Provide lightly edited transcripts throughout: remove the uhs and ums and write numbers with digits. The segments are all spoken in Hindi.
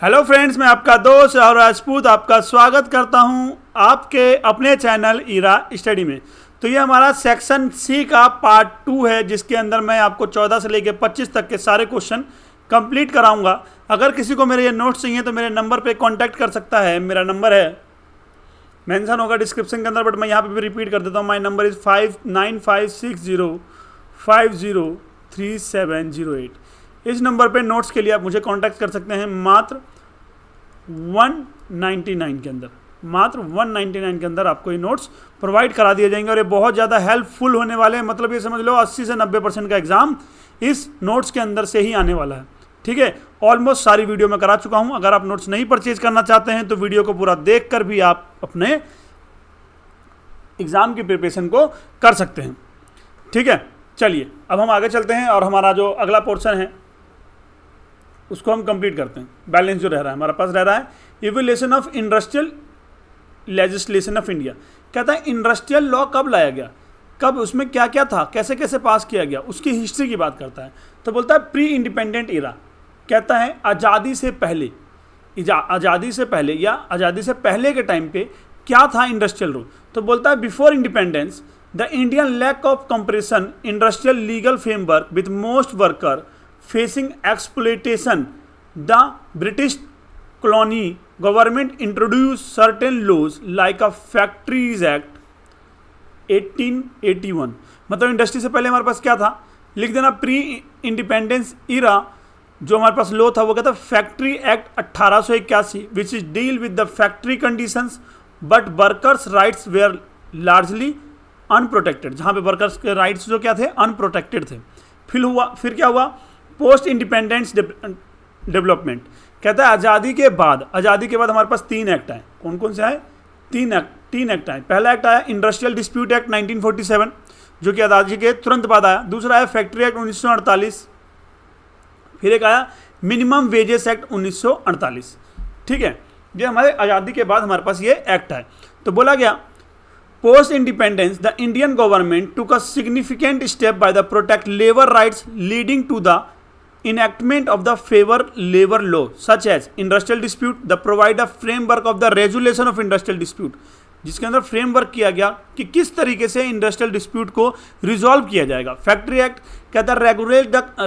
हेलो फ्रेंड्स, मैं आपका दोस्त राहुल राजपूत आपका स्वागत करता हूं आपके अपने चैनल ईरा स्टडी में। तो ये हमारा सेक्शन सी का पार्ट 2 है, जिसके अंदर मैं आपको 14 से लेकर 25 तक के सारे क्वेश्चन कंप्लीट कराऊंगा। अगर किसी को मेरे ये नोट्स चाहिए तो मेरे नंबर पे कांटेक्ट कर सकता है। मेरा नंबर है, मेंशन होगा डिस्क्रिप्शन के अंदर, बट मैं यहाँ पे भी रिपीट कर देता हूँ। My number is 5956050378। इस नंबर पे नोट्स के लिए आप मुझे कांटेक्ट कर सकते हैं। मात्र 199 के अंदर, मात्र 199 के अंदर आपको ये नोट्स प्रोवाइड करा दिए जाएंगे और ये बहुत ज़्यादा हेल्पफुल होने वाले हैं। मतलब ये समझ लो 80 से 90% का एग्जाम इस नोट्स के अंदर से ही आने वाला है। ठीक है, ऑलमोस्ट सारी वीडियो में करा चुका हूँ। अगर आप नोट्स नहीं परचेज करना चाहते हैं तो वीडियो को पूरा देख कर भी आप अपने एग्जाम की प्रिपरेशन को कर सकते हैं। ठीक है, चलिए अब हम आगे चलते हैं और हमारा जो अगला पोर्शन है उसको हम कंप्लीट करते हैं। बैलेंस जो रह रहा है हमारे पास रह रहा है evolution of industrial legislation of India. कहता है इंडस्ट्रियल लॉ कब लाया गया, कब उसमें क्या क्या था, कैसे कैसे पास किया गया, उसकी हिस्ट्री की बात करता है। तो बोलता है प्री इंडिपेंडेंट इरा, कहता है आज़ादी से पहले, आज़ादी से पहले या आज़ादी से पहले के टाइम पे क्या था इंडस्ट्रियल रूल। तो बोलता है before independence the Indian lack of compression industrial legal framework with most worker facing exploitation, the British colony government introduced certain laws like a Factories Act 1881। मतलब इंडस्ट्री से पहले हमारे पास क्या था, लिख देना प्री इंडिपेंडेंस इरा। जो हमारे पास लॉ था वो क्या था, factory act 1881 which is deal with the factory conditions but workers rights were largely unprotected. जहाँ पे वर्कर्स के राइट्स जो क्या थे, अनप्रोटेक्टेड थे। फिर क्या हुआ, पोस्ट इंडिपेंडेंस डेवलपमेंट। कहता है आज़ादी के बाद हमारे पास 3 एक्ट आए। कौन कौन से आए, 3 एक्ट आए। पहला एक्ट आया इंडस्ट्रियल डिस्प्यूट एक्ट 1947 जो कि आज़ादी के तुरंत बाद आया। दूसरा आया फैक्ट्री एक्ट 1948। फिर एक आया मिनिमम वेजेस एक्ट 1948। ठीक है, ये हमारे आज़ादी के बाद हमारे पास ये एक्ट आए। तो बोला गया post independence the Indian government took a significant step by the protect labour rights leading to the enactment of the favor labor law such as industrial dispute, the provide a framework of the resolution of industrial dispute, जिसके अंदर फ्रेमवर्क किया गया कि किस तरीके से इंडस्ट्रियल डिस्प्यूट को रिजॉल्व किया जाएगा। फैक्ट्री एक्ट कहता है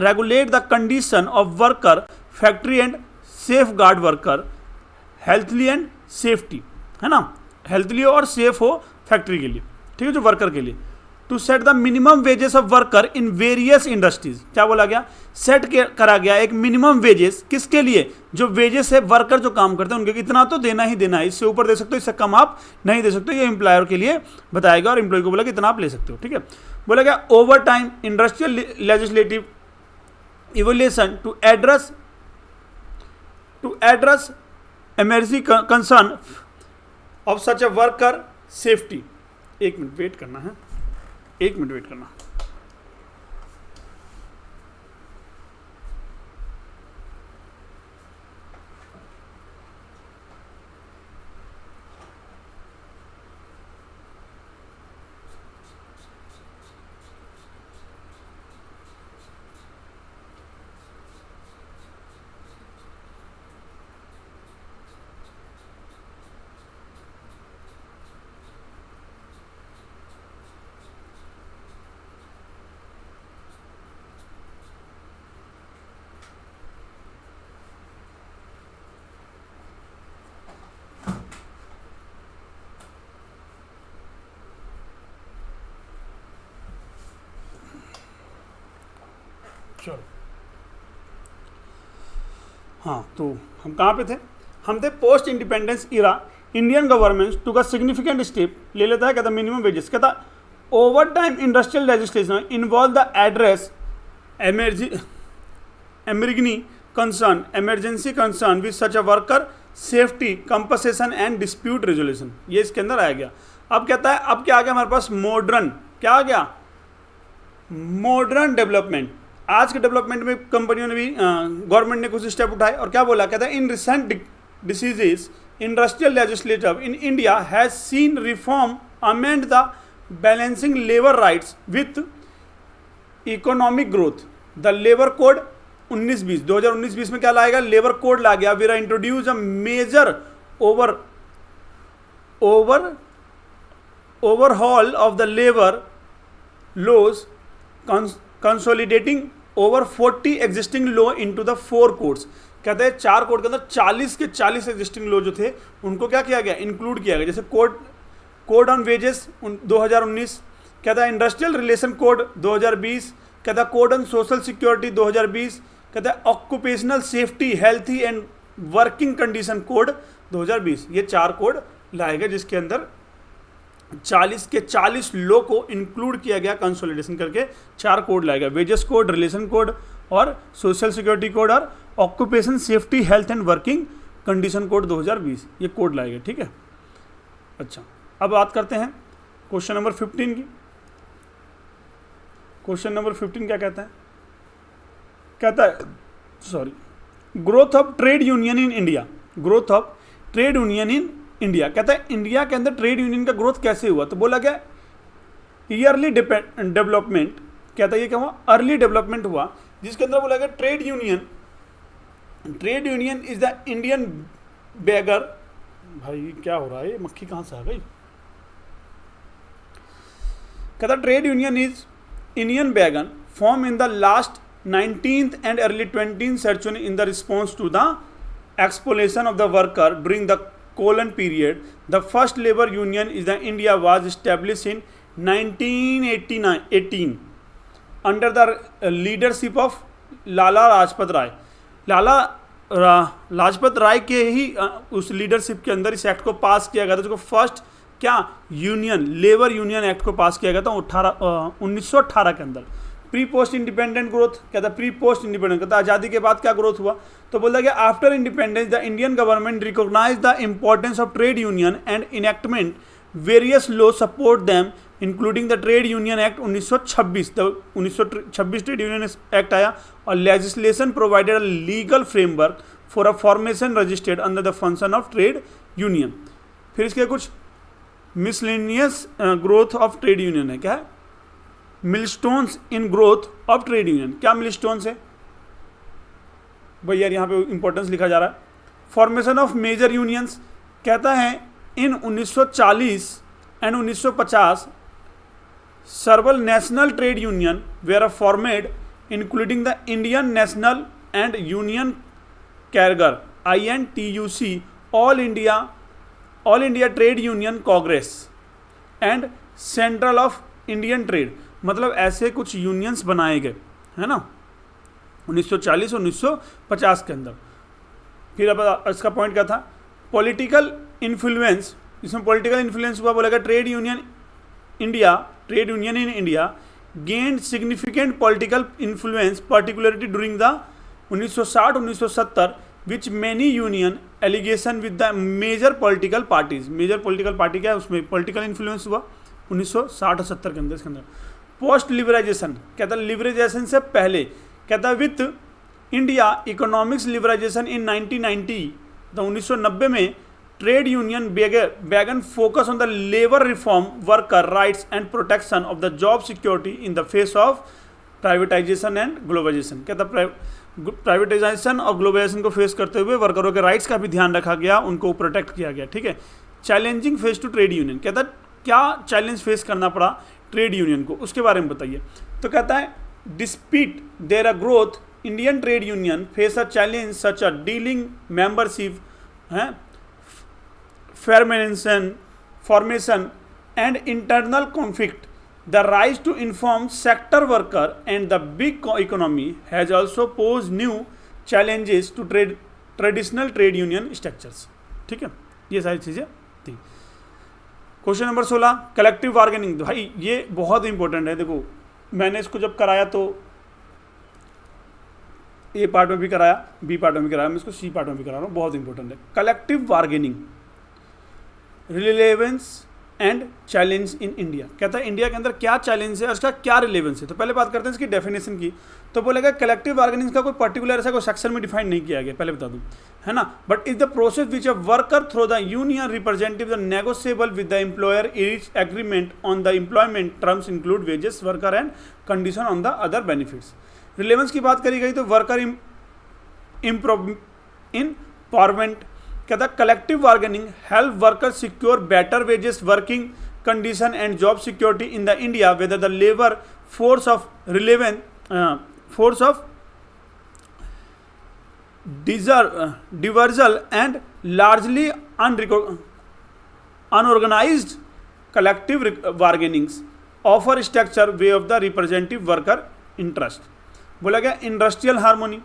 regulate the condition of worker factory and safe guard worker healthily and safety, है ना, हेल्थली और सेफ हो फैक्ट्री के लिए, ठीक है, जो वर्कर के लिए। To set the minimum wages of worker in various industries, क्या बोला गया, सेट करा गया एक मिनिमम वेजेस, किसके लिए, जो वेजेस है वर्कर जो काम करते हैं उनके, इतना तो देना ही देना है, इससे ऊपर दे सकते हो, इससे कम आप नहीं दे सकते। ये एम्प्लॉयर के लिए बताएगा और एम्प्लॉय को बोला कि इतना आप ले सकते हो। ठीक है, बोला गया over time industrial legislative evolution to address emerging concern of such a worker safety. एक मिनट वेट करना है, एक मिनट वेट करना। चलो, हाँ, तो हम कहाँ पे थे, हम थे post independence era. Indian government to का सिग्निफिकेंट स्टेप ले लेता है, कहता मिनिमम वेजेस, कहता over time industrial legislation involve the address emergency concern with such a worker safety compensation and dispute resolution. ये इसके अंदर आ गया। अब कहता है, अब क्या आ गया हमारे पास, मॉडर्न, क्या आ गया, मॉडर्न डेवलपमेंट। आज के डेवलपमेंट में कंपनियों ने भी, गवर्नमेंट ने कुछ स्टेप उठाए और क्या बोला, कहता है in recent decisions industrial legislative in India has seen reform amend the balancing labour rights with economic growth the labour code 19-20 2019-20 में क्या लाएगा, लेबर कोड ला गया. We are introduce a major overhaul of the labor laws, consolidating over 40 existing law into the 4 codes. कहते हैं 4 कोड के अंदर 40 के 40 एग्जिस्टिंग लॉ जो थे उनको क्या किया गया, इंक्लूड किया गया. जैसे कोड ऑन वेजेस 2019, कहता है इंडस्ट्रियल रिलेशन कोड 2020, कहता है कोड ऑन सोशल सिक्योरिटी 2020, कहता है occupational safety healthy and working condition code 2020. ये 4 कोड लाए गए जिसके अंदर 40 के 40 लॉ को इंक्लूड किया गया, कंसोलिडेशन करके 4 कोड लाया गया. वेजेस कोड, रिलेशन कोड और सोशल सिक्योरिटी कोड और occupation safety health and working condition code 2020. ये कोड लाए गए. ठीक है. अच्छा, अब बात करते हैं क्वेश्चन नंबर 15 की. क्वेश्चन नंबर 15 क्या कहता है, कहता है growth of trade union in India. Growth of trade union in India, कहता है इंडिया के अंदर ट्रेड यूनियन का ग्रोथ कैसे हुआ. तो बोला क्या, ईयरली डेवलपमेंट. कहता है ये क्या हुआ, अर्ली डेवलपमेंट हुआ, जिसके अंदर बोला गया trade union is the Indian beggar. भाई क्या हो रहा है, ये मक्खी कहां से आ गई. कहता ट्रेड यूनियन इज इंडियन बैगन form in the last 19th and early 20th century in the response to the exploitation of the worker during the colon period. The first labor union is the India was established in 1918 under the leadership of Lala Lajpat Rai. Lajpat Rai के ही उस लीडरशिप के अंदर इस एक्ट को पास किया गया था, जिसको फर्स्ट क्या लेबर यूनियन एक्ट को पास किया गया था 1918 के अंदर. प्री पोस्ट इंडिपेंडेंट ग्रोथ, कहता प्री पोस्ट इंडिपेंडेंट, कहता आज़ादी के बाद क्या ग्रोथ हुआ. तो बोलता कि after independence the Indian government recognise the importance of trade union and enactment various law support them including the trade union act 1926. The 1926 trade union act आया और legislation provided a legal framework for a formation registered under the function of trade union. फिर इसके कुछ miscellaneous growth of trade union है. क्या है, milestones in growth of trade union. क्या मिलस्टोन्स है भाई, यार यहाँ पे इंपॉर्टेंस लिखा जा रहा है. फॉर्मेशन ऑफ मेजर यूनियंस, कहता है इन 1940 and 1950 several national trade union were formed including the Indian National and Union Cargill INTUC, All India Trade Union Congress and Central of Indian Trade. मतलब ऐसे कुछ यूनियंस बनाए गए है ना 1940 और 1950 के अंदर. फिर अब इसका पॉइंट क्या था, पॉलिटिकल इन्फ्लुएंस. इसमें पॉलिटिकल इन्फ्लुएंस हुआ, बोला trade union in India gained significant political influence particularly during the 1960-1970 which many union allegation with the major political parties. Major political party क्या है, उसमें पॉलिटिकल इन्फ्लुएंस हुआ 1960 और 70 के अंदर. इसके अंदर पोस्ट लिबराइजेशन, कहता है लिबराइजेशन से पहले, कहता है with India economics liberalisation in 1990, तो 1990 में trade union began focus on the labour reform, worker rights and protection of the job security in the face of privatisation and globalisation. कहता प्राइवेटाइजेशन और ग्लोबलाइजेशन को फेस करते हुए वर्करों के राइट्स का भी ध्यान रखा गया, उनको प्रोटेक्ट किया गया. ठीक है. Challenging face to trade union, कहता क्या चैलेंज फेस करना पड़ा ट्रेड यूनियन को, उसके बारे में बताइए. तो कहता है despite there a growth Indian trade union face a challenge such a dealing membership है formation and internal conflict. The rise to inform sector worker and the big economy has also posed new challenges to traditional trade union structures. ठीक है, ये सारी चीज़ें थी. Question number 16 collective bargaining. भाई ये बहुत इंपॉर्टेंट है. देखो मैंने इसको जब कराया तो ए पार्ट में भी कराया, बी पार्ट में भी कराया, मैं इसको सी पार्ट में भी करा रहा हूँ. बहुत इंपॉर्टेंट है collective bargaining, relevance and challenge in India. कहता है इंडिया के अंदर क्या चैलेंज है और इसका क्या रिलेवेंस है. तो पहले बात करते हैं इसकी डेफिनेशन की. तो बोलेगा कलेक्टिव बार्गेनिंग का कोई पर्टिकुलर ऐसा कोई सेक्शन में डिफाइन नहीं किया गया, पहले बता दूं है ना. But is the process which a worker through the union representative the negotiable with the employer reach agreement on the employment terms include wages, worker and condition on the other benefits. Relevance की बात करी गई तो वर्कर इम्पावरमेंट, कहता है collective bargaining help worker secure better wages, working condition and job security in the India whether the labour force of diversal and largely unorganized collective bargainings offer structure way of the representative worker interest. बोला गया इंडस्ट्रियल हार्मोनी,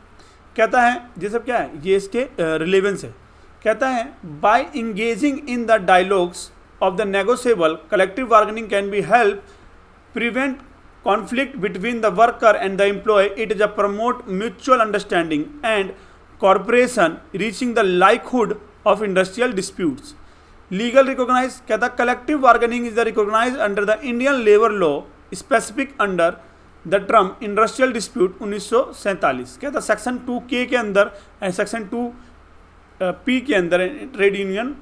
कहता है ये सब क्या है, ये इसके रिलेवेंस है. कहता है by engaging in the dialogues of the negotiable collective bargaining can be help prevent conflict between the worker and the employee. It is a promote mutual understanding and cooperation, reaching the likelihood of industrial disputes. Legal recognize, कहता collective bargaining is the recognized under the Indian labor law specific under the term industrial dispute 1947. कहता सेक्शन 2K के अंदर एंड सेक्शन 2P के अंदर ट्रेड यूनियन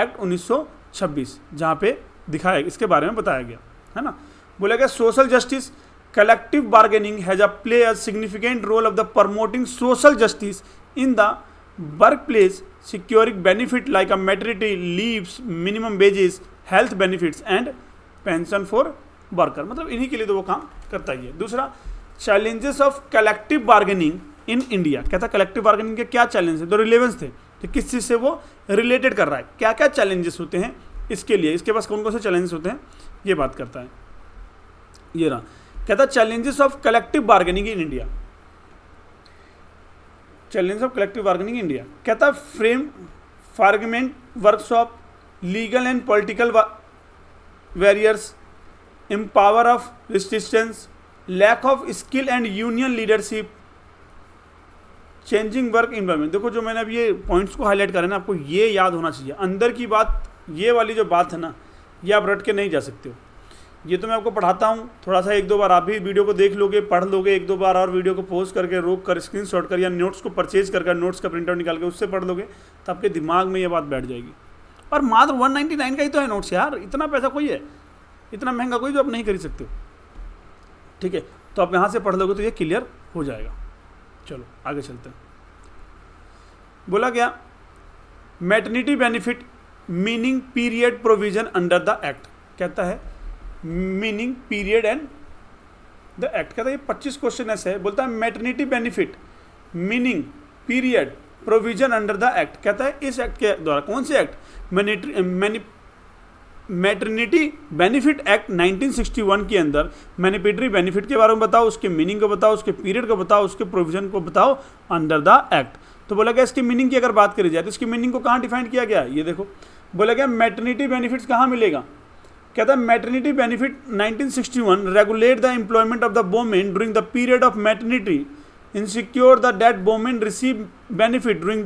एक्ट 1926 जहाँ पे दिखाया इसके बारे में बताया गया है ना. बोला गया social justice, collective bargaining has a play a significant role of the promoting social justice in the work place, securing benefit like a maternity leaves, minimum wages, health benefits and pension for worker. मतलब इन्हीं के लिए तो वो काम करता ही है. दूसरा challenges of collective bargaining in India, कहता कलेक्टिव बार्गेनिंग के क्या चैलेंज है, तो रिलेवेंस थे तो किस चीज़ से वो रिलेटेड कर रहा है, क्या क्या चैलेंजेस होते हैं इसके लिए, इसके पास कौन कौन से चैलेंजेस होते हैं ये बात करता है. ये रहा, कहता challenges of collective bargaining in India. Challenges of collective bargaining in India, कहता frame fragment workshop, legal and political barriers, empower of resistance, lack of skill and union leadership, changing work environment. देखो जो मैंने अब ये पॉइंट्स को हाईलाइट करा ना, आपको ये याद होना चाहिए. अंदर की बात, ये वाली जो बात है ना, ये आप रट के नहीं जा सकते हो. ये तो मैं आपको पढ़ाता हूँ, थोड़ा सा एक दो बार आप भी वीडियो को देख लोगे, पढ़ लोगे, एक दो बार और वीडियो को पॉज करके रोक कर स्क्रीनशॉट कर या नोट्स को परचेज कर नोट्स का प्रिंटआउट निकाल के उससे पढ़ लोगे तो आपके दिमाग में ये बात बैठ जाएगी. और मात्र 199 का ही तो है नोट्स यार, इतना पैसा कोई है, इतना महंगा कोई जो आप नहीं खरीद सकते हो. ठीक है, तो आप यहाँ से पढ़ लोगे तो ये क्लियर हो जाएगा. चलो आगे चलते हैं. बोला गया maternity benefit meaning period provision under the act, कहता है meaning period and the act. कहता है ये 25 क्वेश्चन ऐसे है. बोलता है maternity benefit meaning period provision under the act. कहता है इस एक्ट के द्वारा, कौन से एक्ट, मैटरनिटी बेनिफिट एक्ट 1961 के अंदर मैनिपेटरी बेनिफिट के बारे में बताओ, उसके मीनिंग को बताओ, उसके पीरियड को बताओ, उसके प्रोविजन को बताओ अंडर द एक्ट. तो बोला गया इसकी मीनिंग की अगर बात करी जाए तो इसकी मीनिंग को कहाँ डिफाइन किया गया, ये देखो. बोला गया मैटरनिटी बेनिफिट्स कहाँ मिलेगा. कहता है maternity benefit 1961 regulate the employment of the women during the period of maternity, insecure the date women receive benefit during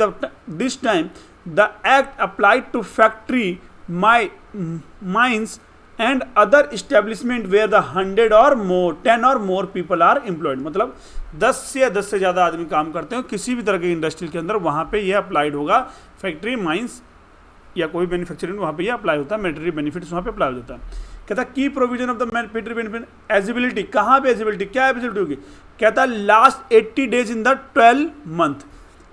this time. The act applied to factory, mines and other establishment where the 10 और मोर पीपल आर एम्प्लॉयड. मतलब 10 से ज़्यादा आदमी काम करते हो किसी भी तरह के इंडस्ट्री के अंदर, वहाँ पे ये अप्लाइड होगा. फैक्ट्री, माइंस या कोई मैन्युफैक्चरिंग वहाँ पे ये अप्लाई होता है, मैटरनिटी बेनिफिट्स वहाँ पे अप्लाई हो जाता है. कहता की provision of the maternity benefit eligibility, कहाँ पे एलिजिबिलिटी, क्या एलिजिबिलिटी होगी. कहता है last 80 days in the 12 month,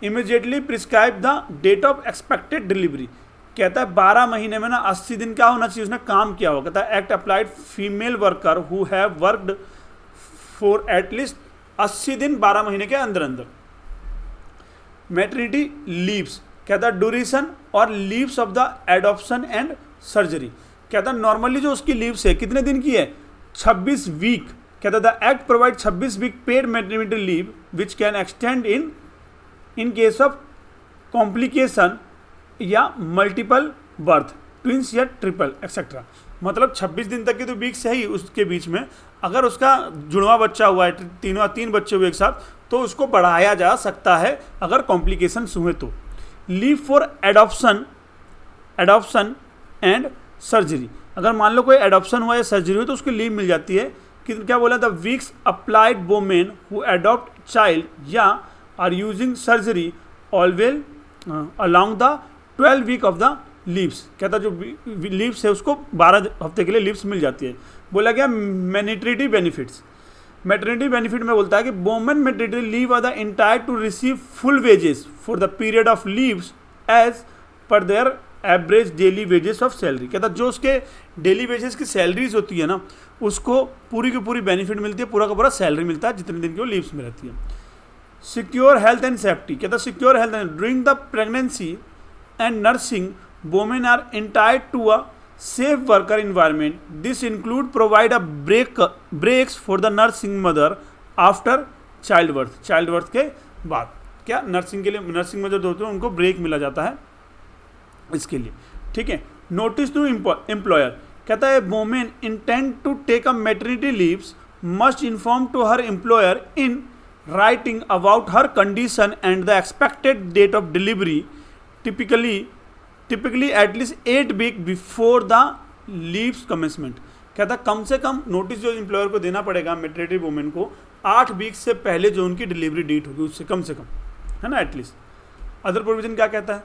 immediately prescribe the date of expected delivery. कहता है 12 महीने में ना 80 दिन क्या होना चाहिए, उसने काम किया होगा. कहता है act applied female worker who have worked for at least 80 दिन 12 महीने के अंदर अंदर. मैटरनिटी लीव्स, कहता है ड्यूरेशन और leaves of the adoption and surgery. कहता है नॉर्मली जो उसकी लीव्स है कितने दिन की है, 26 वीक. कहता है the act provide 26 week paid maternity leave which can extend in case of complication या मल्टीपल बर्थ, ट्विंस या ट्रिपल एक्सेट्रा. मतलब 26 दिन तक की तो वीक्स है ही, उसके बीच में अगर उसका जुड़वा बच्चा हुआ है, तीन बच्चे हुए एक साथ, तो उसको बढ़ाया जा सकता है अगर कॉम्प्लिकेशन हुए तो. Leave for adoption and surgery, अगर मान लो कोई एडॉप्शन हुआ या सर्जरी हुई तो उसको लीव मिल जाती है. कि क्या बोला, the weeks applied women who adopt child या are using surgery always along the 12 week of the leaves. कहता जो लीव्स है उसको 12 हफ्ते के लिए लीव्स मिल जाती है. बोला गया मैटरनिटी बेनिफिट्स, मैटरनिटी बेनिफिट में बोलता है कि women maternity leave are the entire to receive full wages for the period of leaves as per their average daily wages of salary. कहता जो उसके डेली वेजेस की सैलरीज होती है ना, उसको पूरी की पूरी बेनिफिट मिलती है, पूरा का पूरा सैलरी मिलता है जितने दिन की वो लीव्स में रहती है। सिक्योर हेल्थ एंड सेफ्टी, कहता secure health and during the pregnancy and nursing women are entitled to a safe worker environment. This include provide a breaks for the nursing mother after childbirth. childbirth के बाद क्या नर्सिंग के लिए, नर्सिंग में जो होते हैं उनको ब्रेक मिला जाता है इसके लिए, ठीक है। नोटिस टू एम्प्लॉयर, कहता है women intend to take a maternity leaves must inform to her employer in writing about her condition and the expected date of delivery typically at least 8 week before the leaves commencement। कहता कम से कम नोटिस जो एम्प्लॉयर को देना पड़ेगा मैटरनिटी वुमेन को 8 वीक से पहले जो उनकी डिलीवरी डेट होगी उससे कम, है ना, एटलीस्ट। अदर प्रोविजन क्या कहता है,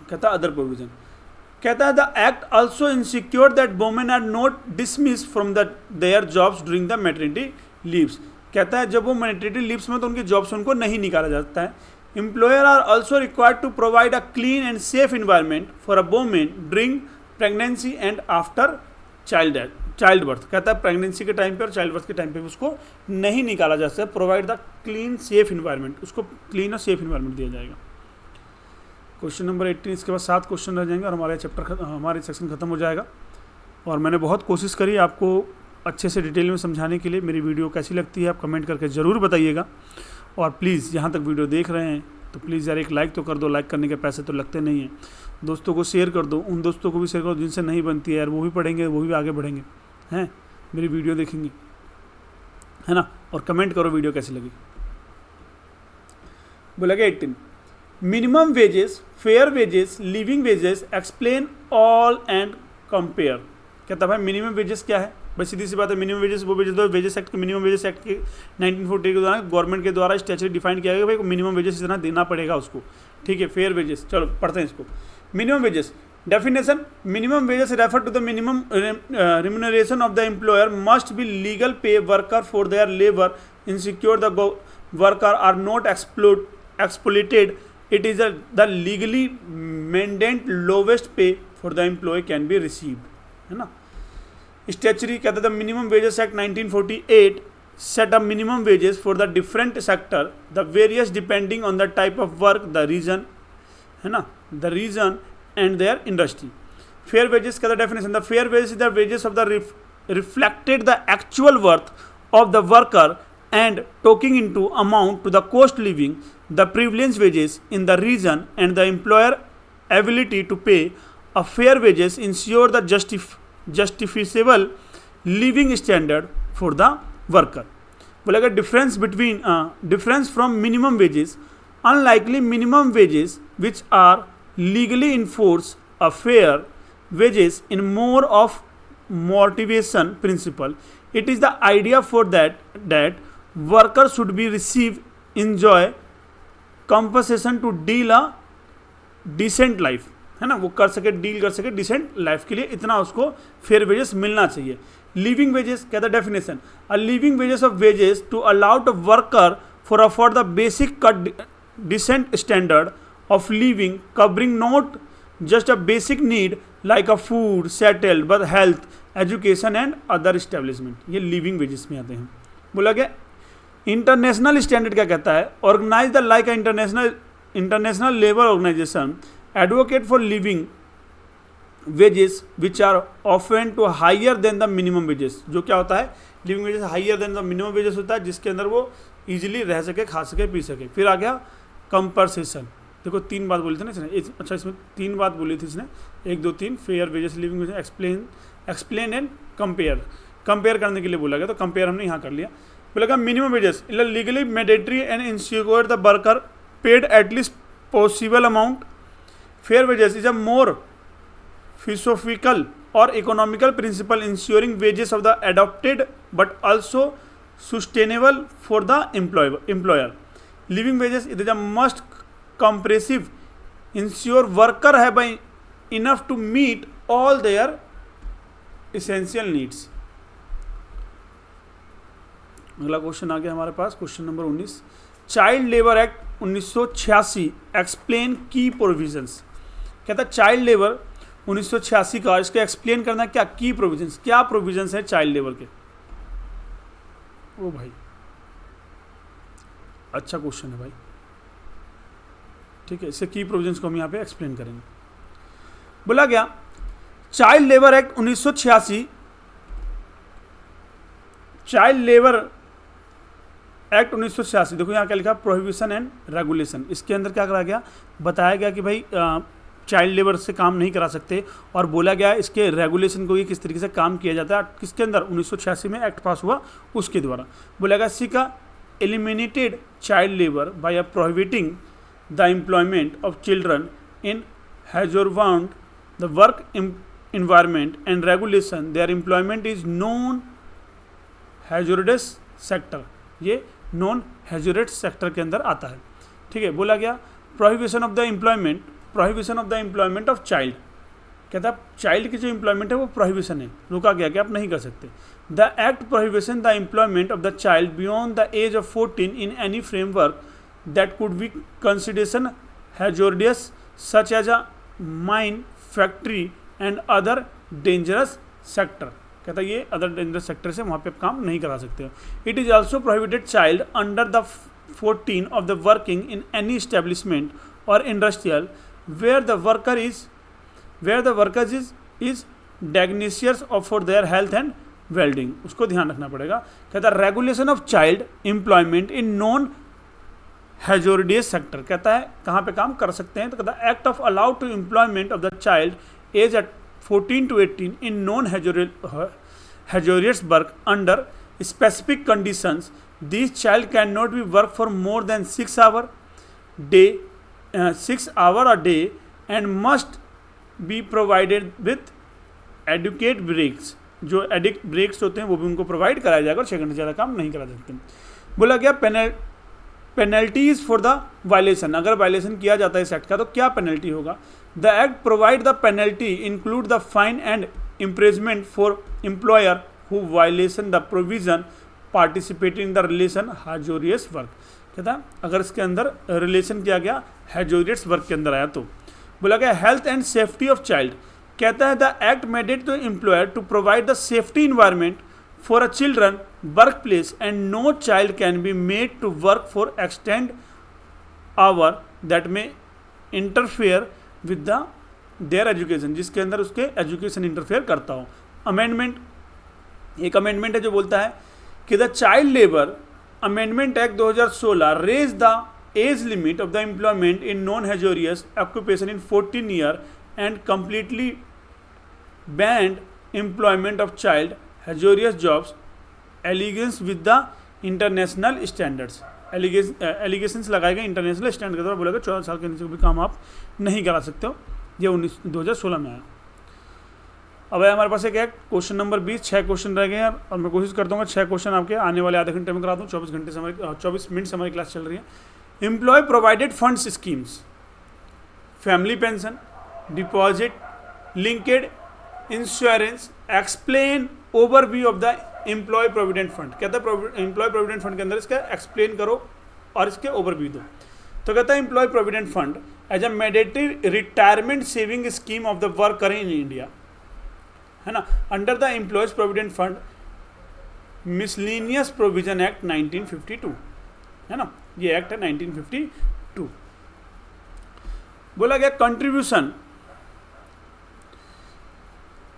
कहता अदर प्रोविजन, कहता है the act also insecure that women are not dismiss from their jobs during the maternity leaves. कहता है जब वो मैटरनिटी लीव्स में तो उनकी जॉब से उनको नहीं निकाला जाता है। Employer are also required to provide a clean and safe environment for a woman during pregnancy and after childbirth। कहता है प्रेगनेंसी के टाइम पे और चाइल्ड बर्थ के टाइम पे उसको नहीं निकाला जा सकता। Provide the clean safe environment, उसको क्लीन और सेफ इन्वायरमेंट दिया जाएगा। क्वेश्चन नंबर 18, इसके बाद 7 क्वेश्चन रह जाएंगे और हमारे सेक्शन खत्म हो जाएगा। और मैंने बहुत कोशिश करी आपको अच्छे से डिटेल में समझाने के लिए। मेरी वीडियो कैसी लगती है आप कमेंट करके ज़रूर बताइएगा। और प्लीज़ यहाँ तक वीडियो देख रहे हैं तो प्लीज़ यार एक लाइक तो कर दो, लाइक करने के पैसे तो लगते नहीं हैं। दोस्तों को शेयर कर दो, उन दोस्तों को भी शेयर करो जिनसे नहीं बनती है यार, वो भी पढ़ेंगे, वो भी आगे बढ़ेंगे, हैं मेरी वीडियो देखेंगे, है ना। और कमेंट करो वीडियो कैसी लगी। बोलेगा 18 minimum wages, fair wages, living wages, explain all and compare. कहता भाई मिनिमम वेजेस क्या है, भाई सीधी सी बात है, मिनिमम वेजेस वो वेजेस, वेजेस एक्ट के मिनिमम वेजेस एक्ट के 1940 के द्वारा गवर्नमेंट के द्वारा स्टैच्यूटरी डिफाइन किया गया भाई मिनिमम वेजेस इतना देना पड़ेगा उसको, ठीक है। फेयर वेजेस, चलो पढ़ते हैं इसको। Minimum wages definition, minimum wages refer to the minimum remuneration of the employer must be legal pay worker for their labour insecure the worker are not exploited. It is the legally maintained lowest pay for the employ can be received, है ना। स्टैच्यूटरी कहता था minimum wages act 1948 set up minimum wages for the different sector, the various depending on the type of work, the region, है ना, the region and their industry। fair wages का definition, the fair wages is the wages of the reflected the actual worth of the worker and taking into amount to the cost living, the prevalence wages in the region and the employer ability to pay a fair wages ensure the justifiable living standard for the worker. बोलेगा difference between difference from minimum wages, unlikely minimum wages which are legally enforce a fair wages in more of motivation principle. It is the idea for that worker should be receive enjoy compensation to deal a decent life, है ना, वो कर सके, डील कर सके डिसेंट लाइफ के लिए, इतना उसको फेयर वेजेस मिलना चाहिए। लिविंग वेजेस क्या था definition, a living wages of wages to allow the worker for afford the basic decent standard of living covering not just a basic need like a food settled but health education and other establishment, ये लिविंग वेजेस में आते हैं। बोला गया इंटरनेशनल स्टैंडर्ड क्या कहता है, organise the like international labour organisation advocate for living wages which are often to higher than the minimum wages. जो क्या होता है, living wages higher than the minimum wages होता है जिसके अंदर वो इजीली रह सके, खा सके, पी सके। फिर आ गया कंपनसेशन, देखो 3 बात बोली थी ना इसने, अच्छा इसमें 3 बात बोली थी इसने, 1 2 3 fair wages, living wages, explain and compare करने के लिए बोला गया, तो कंपेयर हमने यहाँ कर लिया। बोला minimum wages legally mandatory and ensure the worker paid at least possible amount. Fair wages is a more philosophical or economical principle ensuring wages of the adopted but also sustainable for the employer. Living wages it is a must comprehensive ensure worker have enough to meet all their essential needs। अगला क्वेश्चन आ गया हमारे पास, question number 19। Child labour act 1986 explain की प्रोविजंस। कहता है चाइल्ड लेबर 1986 का, इसका एक्सप्लेन करना क्या की प्रोविजंस, क्या प्रोविजंस है चाइल्ड लेबर के। ओ भाई अच्छा क्वेश्चन है भाई, ठीक है, इससे की प्रोविजंस को हम यहाँ पे एक्सप्लेन करेंगे। बोला गया child labour act 1986, child labour act 1986, देखो यहाँ क्या लिखा, प्रोहिबिशन एंड रेगुलेशन। इसके अंदर क्या करा गया, बताया गया कि भाई चाइल्ड लेबर से काम नहीं करा सकते, और बोला गया इसके रेगुलेशन को ये किस तरीके से काम किया जाता है, किसके अंदर 1986 में एक्ट पास हुआ उसके द्वारा। बोला गया सी का eliminated child labor by prohibiting the employment of children in hazardous the work environment and regulation their employment is non hazardous sector, ये नॉन हैजर्डस सेक्टर के अंदर आता है, ठीक है। बोला गया prohibition of the employment of child, कहता है चाइल्ड की जो एम्प्लॉयमेंट है वो प्रोहिबिशन है, रोका गया कि आप नहीं कर सकते। The act prohibition the employment of the child beyond the age of 14 in any framework that could be consideration hazardous such as a mine, factory and other dangerous sector. कहता है ये अदर डेंजरस सेक्टर से वहाँ पे काम नहीं करा सकते हो। It is also prohibited child under the 14 of the working in any establishment और industrial where the worker is diagnosis of for their health and wellbeing, उसको ध्यान रखना पड़ेगा। कहता है regulation of child employment in non hazardous sector, कहता है कहाँ पे काम कर सकते हैं, तो कहता है act of allowed to employment of the child age at 14 to 18 in non-hazardous work under specific conditions. These child cannot be work for more than 6 hours a day and must be provided with adequate breaks. जो एडिक्ट ब्रेक्स होते हैं वो भी उनको प्रोवाइड कराया जाएगा और 6 घंटे ज़्यादा काम नहीं करा सकते। बोला गया पेनल्टीज फॉर द वायलेशन, अगर वायलेशन किया जाता है इस एक्ट का तो क्या पेनल्टी होगा। The act provide the penalty include the fine and imprisonment for employer who violation the provision participating in the relation hazardous work. कहता है अगर इसके अंदर रिलेशन किया गया हैजोरियस वर्क के अंदर आया तो। बोला गया health and safety of child, कहता है the act made to employer to provide the safety environment for a children workplace and no child can be made to work for extended hour that may interfere with their education, जिसके अंदर उसके एजुकेशन इंटरफेयर करता हो। अमेंडमेंट, एक अमेंडमेंट है जो बोलता है कि the child labour amendment act 2016 raise the age limit of the employment in non hazardous occupation in 14 year and completely banned employment of child hazardous jobs allegiance with the international standards, allegations लगाए गए इंटरनेशनल स्टैंडर्ड के द्वारा। बोला गया 14 साल के नीचे भी काम आप नहीं करा सकते हो, ये 2016 में आया। अब है हमारे पास एक क्वेश्चन नंबर 20, 6 क्वेश्चन रह गए हैं और मैं कोशिश करता हूँ 6 क्वेश्चन आपके आने वाले आधे घंटे में करा दूँ। 24 मिनट से हमारी क्लास चल रही है। Employee provided funds schemes, family pension, deposit, linked insurance, explain overview of the employee provident fund. कहता है एम्प्लॉय प्रोविडेंट फंड के अंदर इसका एक्सप्लेन करो और इसके ओवरव्यू दो। तो कहता है employee provident fund as a mandatory retirement saving scheme of the worker in India, है ना, under the employees provident fund miscellaneous provision act 1952, है ना, ये एक्ट है 1952। बोला गया कंट्रीब्यूशन,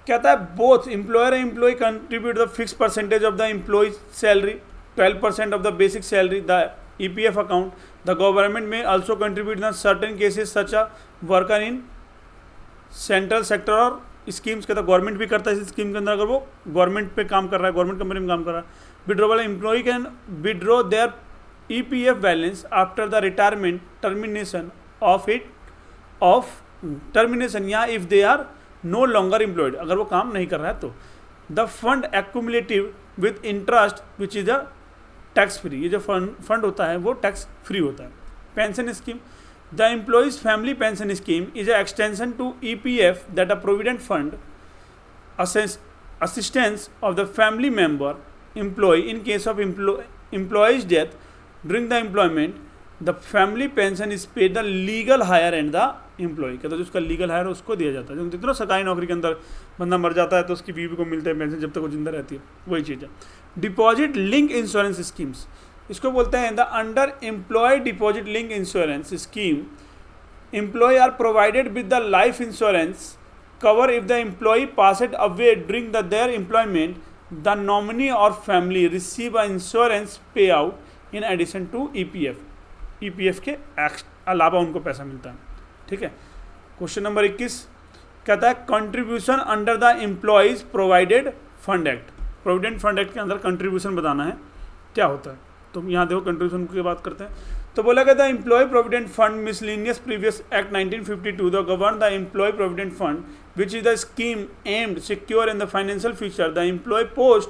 कहता है both employer and employ contribute the fix percentage of the employ salary, 12% of the basic salary, the EPF account. The government में also contribute in certain cases such a worker in central sector और स्कीम्स। कहता है गवर्नमेंट भी करता है इस स्कीम के अंदर, अगर वो गवर्नमेंट पे काम कर रहा है, गवर्नमेंट कंपनी में काम कर रहा है। Withdrawal employ can withdraw their EPF balance after the retirement termination termination या if they are no longer employed, अगर वो काम नहीं कर रहा है तो। The fund accumulative with interest which is a tax free, ये जो फंड होता है वो टैक्स फ्री होता है। Pension scheme, the employees family pension scheme is a extension to EPF that a provident fund assistance of the family member employee in case of employee's death during the employment, the family pension is paid the legal hire and the employee. कहता है जो उसका लीगल हायर उसको दिया जाता है. जो देखते हो सरकारी नौकरी के अंदर बंदा मर जाता है तो उसकी बीवी को मिलता है पेंशन जब तक वो जिंदा रहती है, वही चीज़ है. डिपॉजिट लिंक इंश्योरेंस स्कीम्स, इसको बोलते हैं the under employee deposit link insurance scheme employee are provided with the life insurance cover if the employee passed away during their employment. The nominee or family receive a insurance payout in addition to EPF. EPF के अलावा उनको पैसा मिलता है. ठीक है. क्वेश्चन नंबर 21 कहता है contribution under the employees provided fund act. Provident fund act के अंदर कंट्रीब्यूशन बताना है क्या होता है. तो यहाँ देखो कंट्रीब्यूशन की बात करते हैं. तो बोला गया था employee provident fund miscellaneous previous act 1952 the govern the employee provident fund which is the scheme aimed secure in the financial future the employee post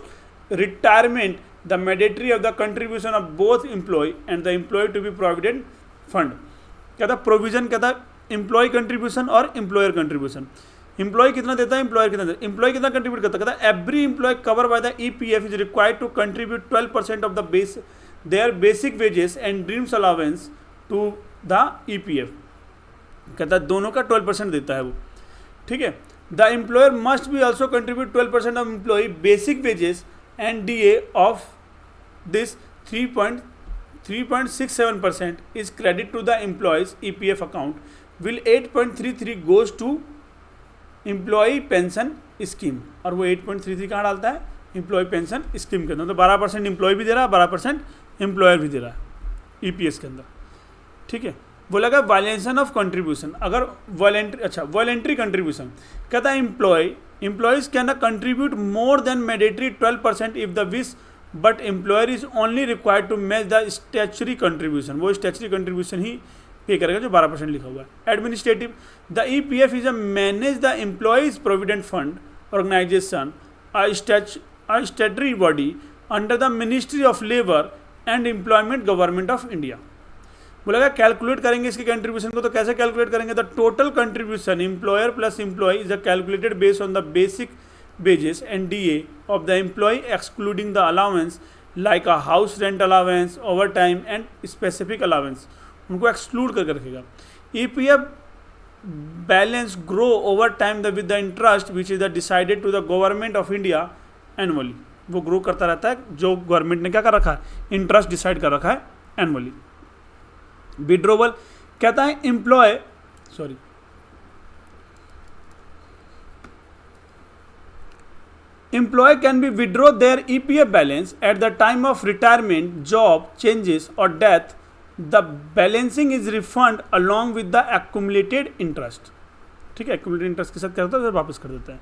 retirement the mandatory of the contribution of both employee and the employee to be provident fund. कहता प्रोविजन कहता है एम्प्लॉय कंट्रीब्यूशन और एम्प्लॉयर कंट्रीब्यूशन. एम्प्लॉय कितना देता है, एम्प्लॉयर कितना देता है. एम्प्लॉय कितना कंट्रीब्यूट करता है, कहता है every employee cover by the EPF is required to contribute 12% of the base their basic wages and dreams allowance to the EPF. कहता है दोनों का 12% देता है वो. ठीक है. The employer must be also contribute 12% of employee basic wages and DA of this 3.67% is credit to the employees EPF account will 8.33 goes to employee pension scheme. और वो 8.33 कहाँ डालता है, एम्प्लॉय पेंशन स्कीम के अंदर. तो 12% एम्प्लॉय भी दे रहा है, 12% एम्प्लॉयर भी दे रहा है EPS के अंदर. ठीक है. बोला गया वायलेशन ऑफ कंट्रीब्यूशन. अगर वॉलेंट्री कंट्रीब्यूशन कहता है employees can not contribute more than mandatory 12% if the wish but employer is only required to match the statutory contribution. वो स्टैचुरी कंट्रीब्यूशन ही पे करेगा जो 12% लिखा हुआ है. Administrative the EPF is a manage the employees provident fund organisation a statutory body under the Ministry of Labour and Employment Government of India. बोलेगा कैलकुलेट करेंगे इसकी कंट्रीब्यूशन को. तो कैसे कैलकुलेट करेंगे, the total contribution employer plus employee is calculated based on the basic wages and DA of the employee excluding the allowance like a house rent allowance, over time and specific allowance. उनको एक्सक्लूड करके रखेगा. EPF balance grow over time with the interest which is the decided to the government of India annually. वो ग्रो करता रहता है जो गवर्नमेंट ने क्या कर रखा है, इंटरेस्ट डिसाइड कर रखा है एनुअली. विड्रोवल कहता है employ can be withdraw their EPF balance at the time of retirement, job changes और death. The balancing is refund along with the accumulated interest. ठीक है. एक्यूमुलेटेड इंटरेस्ट के साथ क्या होता है, वापस कर देता है.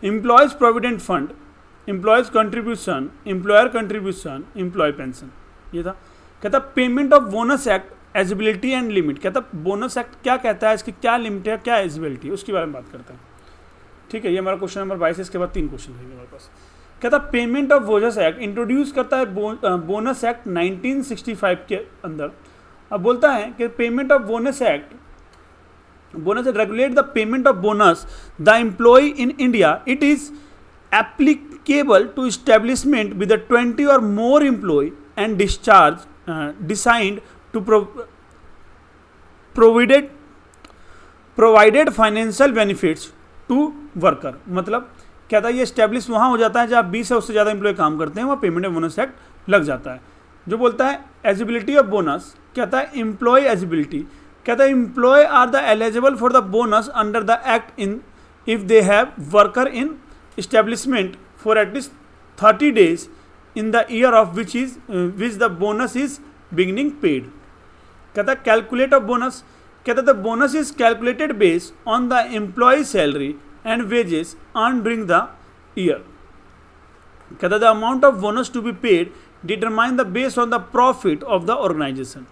Employees provident fund, employees contribution, employer contribution, employee pension. ये था. कहता payment of bonus act eligibility and limit. कहता बोनस एक्ट क्या कहता है, इसकी क्या लिमिट है, क्या एजिबिलिटी है, उसके बारे में बात करता है. ठीक है. ये हमारा क्वेश्चन नंबर 22 है. इसके बाद 3 क्वेश्चन है हमारे पास. कहता payment of bonus act introduce करता है बोनस एक्ट 1965 के अंदर. अब बोलता है कि payment of bonus act regulate the payment of bonus the employee in India. It is applicable to establishment with a 20 or more employee and discharge designed to provided financial benefits to worker. मतलब कहता है ये स्टैब्लिश वहाँ हो जाता है जहाँ 20 से उससे ज़्यादा एम्प्लॉय काम करते हैं, वहाँ पेमेंट ऑफ बोनस एक्ट लग जाता है. जो बोलता है एजिबिलिटी ऑफ बोनस, कहता है एम्प्लॉय एजिबिलिटी. कहता है employee are the eligible for the bonus under the act in if they have worker in establishment for at least 30 days in the year of which the bonus is beginning paid. कहता calculate of bonus. कहता the bonus is calculated based on the employee salary and wages earned during the year. कहता the amount of bonus to be paid determine the based on the profit of the organization.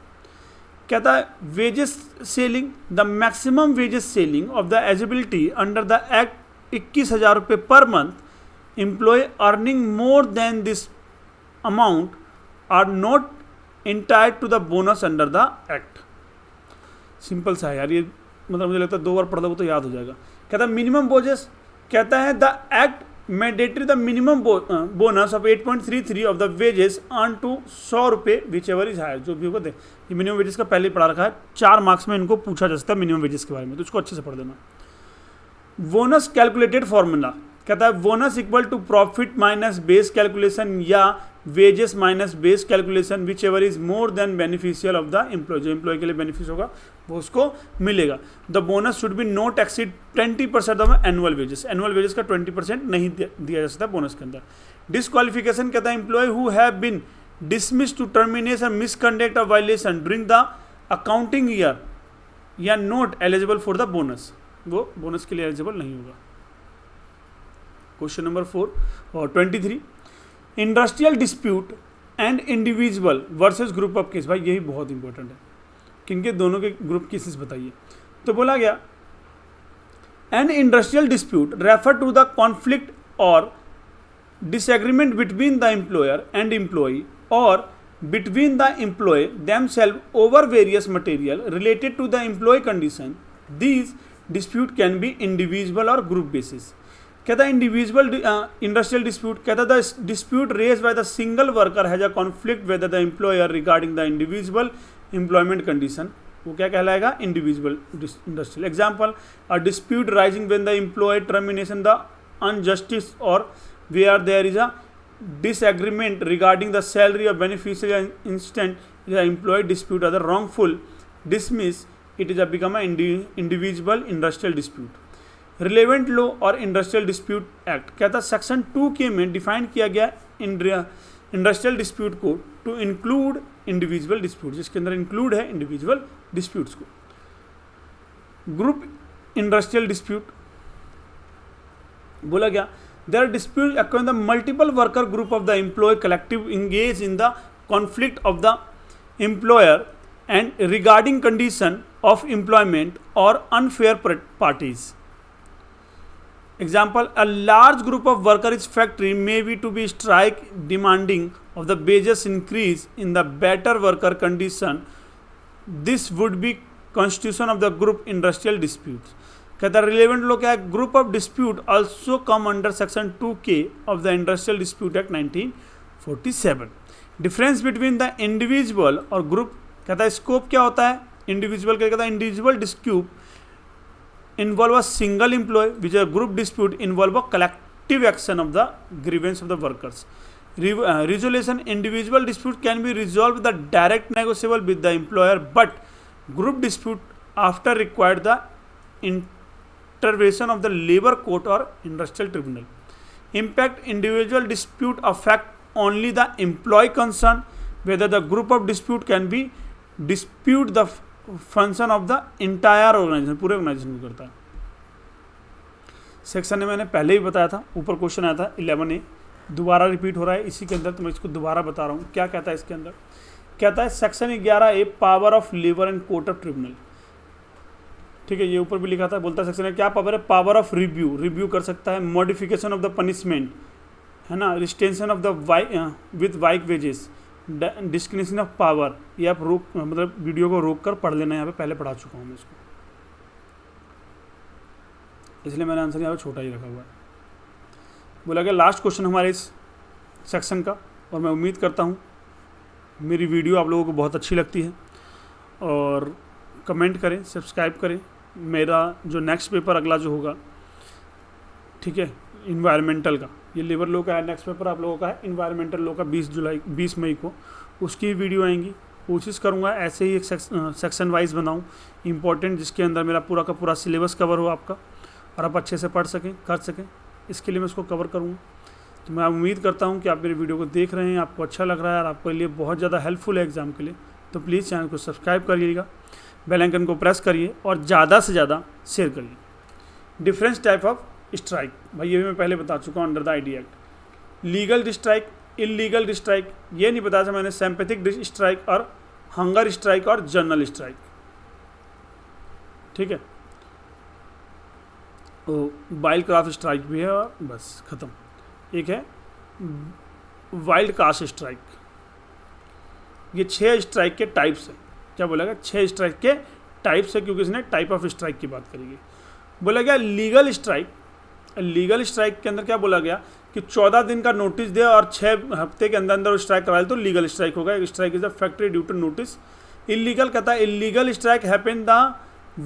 कहता wages ceiling, the maximum wages ceiling of the eligibility under the act 21,000 रुपये per month. Employ earning more than this amount are not entitled to the bonus under the act. Simple सा है यार ये, मतलब मुझे लगता है 2 बार पढ़ दो तो याद हो जाएगा. कहता है मिनिमम बोजेस. कहता है the act mandatory the minimum bonus of 8.33 of the wages earn to 100 रुपये विच एवर इज हायर। जो भी होगा देख, ये मिनिमम वेजेस का पहले ही पढ़ा रखा है, 4 मार्क्स में इनको पूछा जा सकता है मिनिमम वेजेस के बारे में, तो इसको अच्छे से पढ़ देना। बोनस कैलकुलेटेड फॉर्मूला कहता है bonus equal to profit minus base calculation या wages minus base calculation whichever is more than beneficial of the employ. जो एम्प्लॉय के लिए बेनिफिट होगा वो उसको मिलेगा। The bonus should be not exceed 20% of annual wages. Annual wages का 20% नहीं दिया जा सकता बोनस के अंदर। डिस्क्वालिफिकेशन कहता है employ who have been dismiss to termination misconduct of violation during the accounting year या not eligible for the bonus, वो बोनस के लिए एलिजिबल नहीं होगा। क्वेश्चन नंबर 4 और 23, industrial dispute and individual versus group of case. भाई यही बहुत इंपॉर्टेंट है, किनके दोनों के ग्रुप केसेस बताइए। तो बोला गया an industrial dispute refer to the conflict और disagreement between the employer and employee और between the employee themselves over various material related to the employee condition. These dispute can be individual or group basis. कहता है इंडिविजुअल इंडस्ट्रियल डिस्प्यूट, कहता the dispute raise by the single worker has a conflict with the employer regarding the individual employment condition, वो क्या कहलाएगा individual industrial. Example a dispute rising when the employ termination the injustice और where there is a disagreement regarding the salary of beneficiary instant the employee dispute or the wrongful dismiss, it is a become a individual industrial dispute। relevant law और industrial dispute act कहता सेक्शन 2K में डिफाइन किया गया इंडस्ट्रियल डिस्प्यूट को टू इंक्लूड इंडिविजुअल डिस्प्यूट, जिसके अंदर इंक्लूड है इंडिविजुअल डिस्प्यूट्स को। ग्रुप इंडस्ट्रियल डिस्प्यूट बोला गया there are disputes occurring the multiple worker group of the employee collective engaged in the conflict of the employer and regarding condition of employment or unfair parties. Example, a large group of worker is factory may be to be strike demanding of the wages increase in the better worker condition. This would be constitution of the group industrial disputes। कहता है रिलेवेंट लो क्या है, group of dispute also come under section 2K of the industrial dispute act 1947। Difference between the individual और ग्रुप, कहता है स्कोप क्या होता है इंडिविजुअल का, कहता है individual dispute involve a single employ which a group dispute involve a collective action of the grievance of the workers. Resolution individual dispute can be resolve the direct negotiable with the employer but group dispute after required the intervention of the labor court or industrial tribunal. Impact individual dispute affect only the employee concerned, whether the group of dispute can be dispute the function of the entire organization, पूरे organization को करता है। सेक्शन में मैंने पहले ही बताया था, ऊपर क्वेश्चन आया था 11A, दोबारा रिपीट हो रहा है इसी के अंदर, तो मैं इसको दोबारा बता रहा हूँ। क्या कहता है इसके अंदर, कहता है section 11A power of labour and court of tribunal. ठीक है, ये ऊपर भी लिखा था, बोलता है सेक्शन में क्या पावर है, पावर ऑफ रिव्यू कर सकता है, मॉडिफिकेशन ऑफ द पनिशमेंट है ना, रिस्टेंशन ऑफ द विद वाइक वेजेस, डिस्क्रिमिनेशन ऑफ पावर। ये आप रोक मतलब वीडियो को रोक कर पढ़ लेना, यहाँ पे पहले पढ़ा चुका हूँ मैं इसको, इसलिए मैंने आंसर यहाँ पे छोटा ही रखा हुआ है। बोला गया लास्ट क्वेश्चन हमारे इस सेक्शन का, और मैं उम्मीद करता हूँ मेरी वीडियो आप लोगों को बहुत अच्छी लगती है, और कमेंट करें, सब्सक्राइब करें। मेरा जो नेक्स्ट पेपर अगला जो होगा, ठीक है, इन्वायरमेंटल का, ये लेबर लॉ का है, नेक्स्ट पेपर आप लोगों का है इन्वायरमेंटल लॉ का 20 मई को, उसकी वीडियो आएंगी। कोशिश करूँगा ऐसे ही एक सेक्शन वाइज बनाऊँ इंपॉर्टेंट, जिसके अंदर मेरा पूरा का पूरा सिलेबस कवर हो आपका, और आप अच्छे से पढ़ सकें, कर सकें, इसके लिए मैं इसको कवर करूँगा। तो मैं उम्मीद करता हूँ कि आप मेरी वीडियो को देख रहे हैं, आपको अच्छा लग रहा है और आपके लिए बहुत ज़्यादा हेल्पफुल है एग्ज़ाम के लिए। तो प्लीज़ चैनल को सब्सक्राइब करिएगा, बेल आइकन को प्रेस करिए और ज़्यादा से ज़्यादा शेयर करिए। डिफरेंट टाइप ऑफ स्ट्राइक, भाई ये भी मैं पहले बता चुका हूँ under the ID act. Legal strike, illegal strike, ये नहीं बताया था मैंने, सिंपैथिक स्ट्राइक और हंगर स्ट्राइक और जनरल स्ट्राइक। ठीक है, तो वाइल्ड क्राफ्ट स्ट्राइक भी है, और बस ख़त्म। एक है वाइल्ड कास्ट स्ट्राइक। ये 6 स्ट्राइक के टाइप्स हैं। क्या बोला गया, 6 स्ट्राइक के टाइप्स है, क्योंकि इसने टाइप ऑफ स्ट्राइक की बात करेगी। बोला गया लीगल स्ट्राइक लीगल स्ट्राइक के अंदर क्या बोला गया कि 14 दिन का नोटिस दे और 6 हफ्ते के अंदर अंदर स्ट्राइक करवा ले तो लीगल स्ट्राइक होगा। Strike is the factory due to notice. Illegal कहता है illegal strike happen the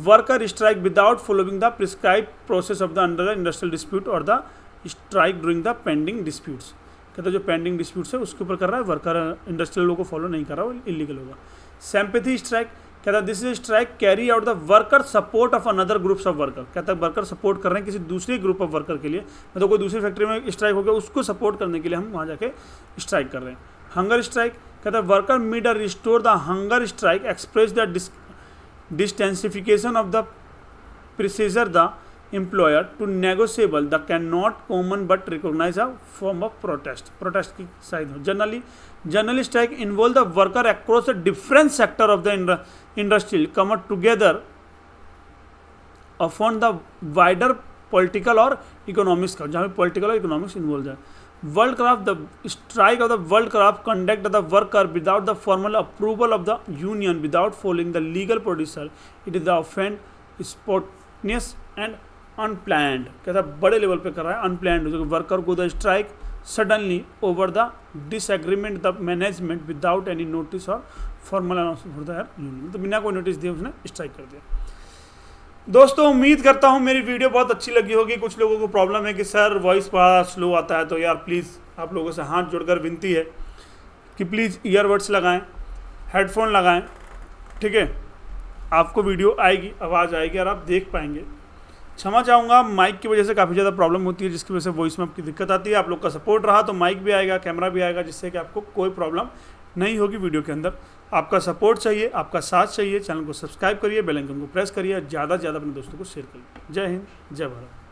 worker strike without following the prescribe process of the under the industrial dispute और the strike during the pending disputes. कहता है जो पेंडिंग डिस्प्यूट्स है उसके ऊपर कर रहा है, वर्कर इंडस्ट्रियल लॉ को फॉलो नहीं कर रहा, वो इलीगल होगा। सिंपैथी स्ट्राइक कहता है this is strike carry out the worker support of another groups of worker. कहता है वर्कर सपोर्ट कर रहे हैं किसी दूसरे ग्रुप ऑफ वर्कर के लिए, मतलब कोई दूसरी फैक्ट्री में स्ट्राइक हो गया उसको सपोर्ट करने के लिए हम वहाँ जाके स्ट्राइक कर रहे हैं। हंगर स्ट्राइक कहता है worker need restore the hunger strike express the distensification of the procedure the employer to negotiable the cannot common but recognize a form of protest की साइड हो। generally strike involve the worker across a different sector of the industry come together upon the wider political or economics का, जहाँ पे political और economics involved है। World craft the strike off the world craft conduct the worker without the formal approval of the union without following the legal producer it is the offend spontaneous and unplanned. कहता है बड़े लेवल पे कर रहा है अनप्लैंड, वर्कर को the strike suddenly over the disagreement the management without any notice और फॉर्मल अनाउंसमेंट होता है यूनियन, तो बिना कोई नोटिस दिए उसने स्ट्राइक कर दिया। दोस्तों उम्मीद करता हूँ मेरी वीडियो बहुत अच्छी लगी होगी। कुछ लोगों को प्रॉब्लम है कि सर वॉइस बड़ा स्लो आता है, तो यार प्लीज़ आप लोगों से हाथ जोड़कर विनती है कि प्लीज़ ईयरबड्स लगाएं, हेडफोन लगाएं, ठीक है, आपको वीडियो आएगी, आवाज़ आएगी और आप देख पाएंगे। क्षमा चाहूँगा माइक की वजह से काफ़ी ज़्यादा प्रॉब्लम होती है जिसकी वजह से वॉइस में आपकी दिक्कत आती है। आप लोग का सपोर्ट रहा तो माइक भी आएगा, कैमरा भी आएगा, जिससे कि आपको कोई प्रॉब्लम नहीं होगी वीडियो के अंदर। आपका सपोर्ट चाहिए, आपका साथ चाहिए। चैनल को सब्सक्राइब करिए, बेल आइकन को प्रेस करिए, ज़्यादा से ज़्यादा अपने दोस्तों को शेयर करिए। जय हिंद, जय भारत।